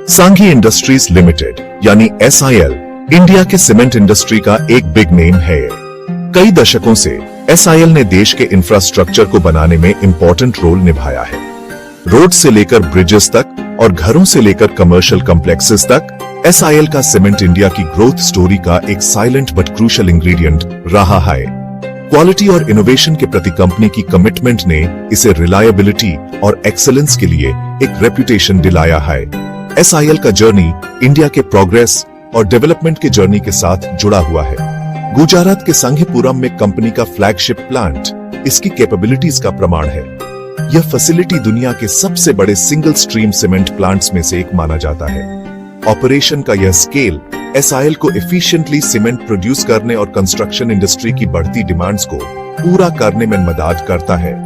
Sanghi industries limited यानी SIL India के cement industry का एक बिग नेम है। कई दशकों से SIL ने देश के इंफ्रास्ट्रक्चर को बनाने में इंपॉर्टेंट रोल निभाया है। रोड से लेकर ब्रिजेस तक और घरों से लेकर कमर्शियल कॉम्प्लेक्सेस तक SIL का सीमेंट इंडिया की ग्रोथ स्टोरी का एक साइलेंट बट क्रूशियल इंग्रेडिएंट रहा है। क्वालिटी और इनोवेशन के प्रति कंपनी की कमिटमेंट ने इसे रिलायबिलिटी और एक्सेलेंस के लिए एक रेपुटेशन दिलाया है। SIL का जर्नी इंडिया के प्रोग्रेस और डेवलपमेंट के जर्नी के साथ जुड़ा हुआ है। गुजरात के सांघीपुरम में कंपनी का फ्लैगशिप प्लांट इसकी कैपेबिलिटीज का प्रमाण है। यह फैसिलिटी दुनिया के सबसे बड़े सिंगल स्ट्रीम सीमेंट प्लांट्स में से एक माना जाता है। ऑपरेशन का यह स्केल SIL को एफिशिएंटली सीमेंट प्रोड्यूस करने और कंस्ट्रक्शन इंडस्ट्री की बढ़ती डिमांड्स को पूरा करने में मदद करता है।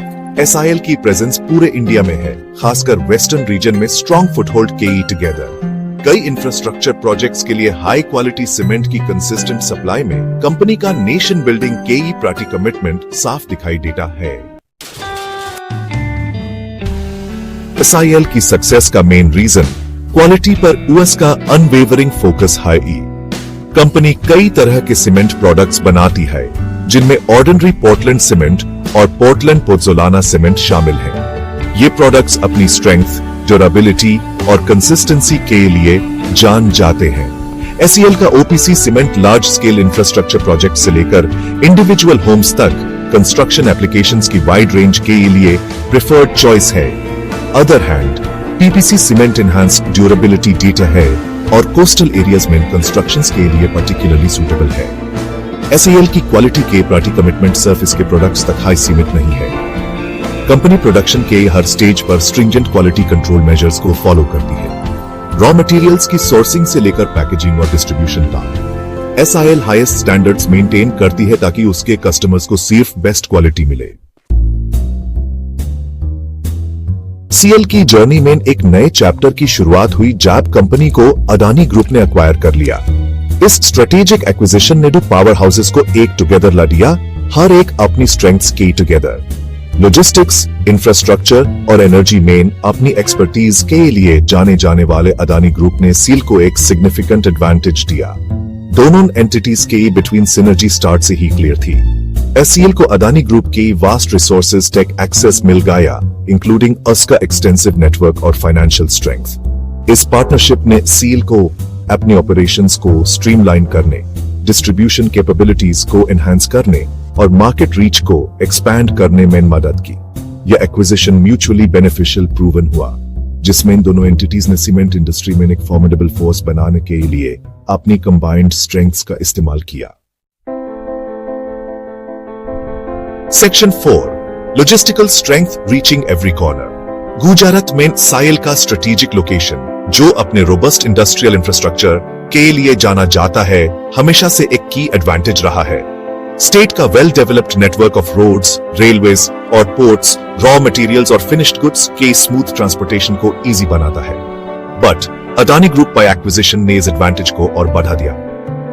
SIL की प्रेजेंस पूरे इंडिया में है, खासकर वेस्टर्न रीजन में स्ट्रॉन्ग फुटहोल्ड KE टुगेदर। कई इंफ्रास्ट्रक्चर प्रोजेक्ट्स के लिए हाई क्वालिटी सीमेंट की कंसिस्टेंट सप्लाई में कंपनी का नेशन बिल्डिंग KE प्राटी कमिटमेंट साफ दिखाई देता है। SIL की सक्सेस का मेन रीजन क्वालिटी पर US का अनवेवरिंग फोकस है। कंपनी कई तरह के सीमेंट प्रोडक्ट्स बनाती है, जिनमें ऑर्डिनरी पोर्टलैंड सीमेंट और पोर्टलैंड पोज़ोलाना सीमेंट शामिल हैं। ये प्रोडक्ट्स अपनी स्ट्रेंथ, ड्यूरेबिलिटी और कंसिस्टेंसी के लिए जान जाते हैं। SIL का OPC cement large scale infrastructure project से लेकर इंडिविजुअल होम्स तक कंस्ट्रक्शन एप्लीकेशंस की वाइड रेंज के लिए प्रेफर्ड चॉइस है। Other hand PPC cement enhanced durability data है और कोस्टल एरियाज में कंस्ट्रक्शंस के लिए पर्टिकुलरली सूटेबल है। SIL की क्वालिटी के प्राटी कमिटमेंट सिर्फ इसके प्रोडक्ट्स तक हाई सीमित नहीं है। कंपनी प्रोडक्शन के हर स्टेज पर स्ट्रिंजेंट क्वालिटी कंट्रोल मेजर्स को फॉलो करती है। रॉ मटेरियल्स की सोर्सिंग से लेकर पैकेजिंग और डिस्ट्रीब्यूशन तक SIL हाईएस्ट स्टैंडर्ड्स मेंटेन करती है ताकि उसके कस्टमर्स को सिर्फ बेस्ट क्वालिटी मिले। SIL की जर्नी में एक नए चैप्टर की शुरुआत हुई जब कंपनी को अडानी ग्रुप ने एक्वायर कर लिया। इस स्ट्रेटेजिक एक्विजिशन ने दो पावर हाउसेस को एक टुगेदर ला दिया, हर एक अपनी स्ट्रेंथ्स की टुगेदर। लॉजिस्टिक्स, इंफ्रास्ट्रक्चर और एनर्जी में अपनी एक्सपर्टीज के लिए जाने जाने वाले अडानी ग्रुप ने SIL को एक सिग्निफिकेंट एडवांटेज दिया। दोनों एंटिटीज के बिटवीन सिनर्जी स्टार्ट से ही क्लियर थी। SIL को अडानी ग्रुप की वास्ट रिसोर्सेज टेक एक्सेस मिल गया, इंक्लूडिंग उसका एक्सटेंसिव नेटवर्क और फाइनेंशियल स्ट्रेंथ। इस पार्टनरशिप ने SIL को अपने ऑपरेशंस को स्ट्रीमलाइन करने, डिस्ट्रीब्यूशन कैपेबिलिटीज को एनहांस करने और मार्केट रीच को एक्सपैंड करने में मदद की। यह एक्विजिशन म्यूचुअली बेनिफिशियल प्रूवन हुआ, जिसमें इन दोनों एंटिटीज ने सीमेंट इंडस्ट्री में एक फॉर्मिडेबल फोर्स बनाने के लिए अपनी कंबाइंड स्ट्रेंथ्स का इस्तेमाल किया। Section 4 logistical strength reaching every corner. Gujarat में SIL का स्ट्रेटेजिक लोकेशन, जो अपने रोबस्ट इंडस्ट्रियल इंफ्रास्ट्रक्चर के लिए जाना जाता है, हमेशा से एक की एडवांटेज रहा है। स्टेट का well developed network of roads, railways और पोर्ट्स रॉ मटेरियल्स और फिनिश्ड गुड्स के स्मूथ ट्रांसपोर्टेशन को इजी बनाता है। But Adani group by acquisition ने इस एडवांटेज को और बढ़ा दिया।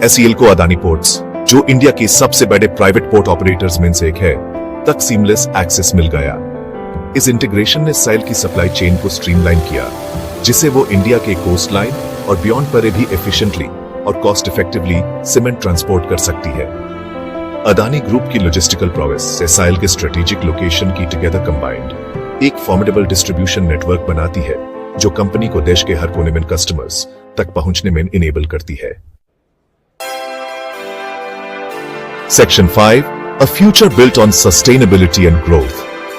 SIL को अडानी पोर्ट्स, जो इंडिया के सबसे बड़े प्राइवेट पोर्ट ऑपरेटर्स में से एक है, तक सीमलेस एक्सेस मिल गया। इस इंटीग्रेशन ने SIL की सप्लाई चेन को स्ट्रीमलाइन किया, जिसे वो इंडिया के कोस्ट लाइन और बियॉन्ड पर भी एफिशिएंटली और कॉस्ट इफेक्टिवली सीमेंट ट्रांसपोर्ट कर सकती है। अडानी ग्रुप की लॉजिस्टिकल प्रोवेस से SIL के स्ट्रेटेजिक लोकेशन की टुगेदर कंबाइंड एक फॉर्मिडेबल डिस्ट्रीब्यूशन नेटवर्क बनाती है, जो कंपनी को देश के हर कोने में कस्टमर्स तक पहुंचने में इनेबल करती है। Section 5 A future built on sustainability and growth.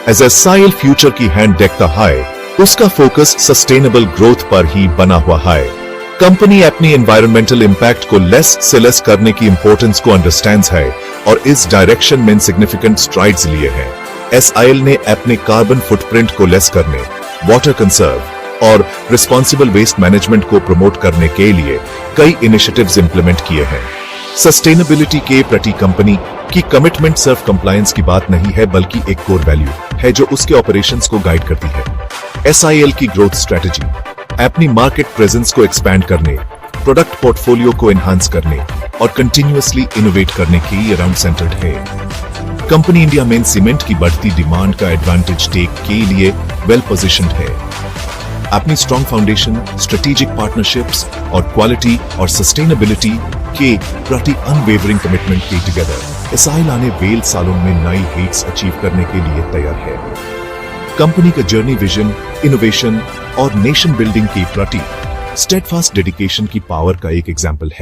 As SIL future की हैंड देखता है, उसका फोकस सस्टेनेबल ग्रोथ पर ही बना हुआ है। कंपनी अपनी एनवायरमेंटल इंपैक्ट को लेस से लेस करने की इंपॉर्टेंस को अंडरस्टैंड्स है और इस डायरेक्शन में सिग्निफिकेंट स्ट्राइड्स लिए हैं। SIL ने अपने कार्बन फुटप्रिंट को लेस करने, वाटर कंजर्व और रिस्पॉन्सिबल वेस्ट मैनेजमेंट को प्रमोट करने के लिए कई इनिशिएटिव्स इंप्लीमेंट किए हैं। सस्टेनेबिलिटी के प्रति कंपनी की कमिटमेंट सिर्फ कंप्लायंस की बात नहीं है, बल्कि एक कोर वैल्यू है जो उसके ऑपरेशंस को गाइड करती है। SIL की ग्रोथ स्ट्रेटेजी अपनी मार्केट प्रेजेंस को एक्सपैंड करने, प्रोडक्ट पोर्टफोलियो को एनहांस करने और कंटिन्यूअसली इनोवेट करने के अराउंड सेंटर्ड है। कंपनी इंडिया में सीमेंट की बढ़ती डिमांड का एडवांटेज टेक के लिए वेल पोजीशन्ड है। अपनी स्ट्रॉन्ग फाउंडेशन, स्ट्रेटेजिक पार्टनरशिप्स और क्वालिटी और सस्टेनेबिलिटी के प्रति अनवेवरिंग कमिटमेंट के टुगेदर एसआईएल आने वेल सालों में नई हाइट्स अचीव करने के लिए तैयार है। कंपनी का जर्नी विजन, इनोवेशन और नेशन बिल्डिंग के प्रति स्टेडफास्ट डेडिकेशन की पावर का एक एग्जाम्पल है।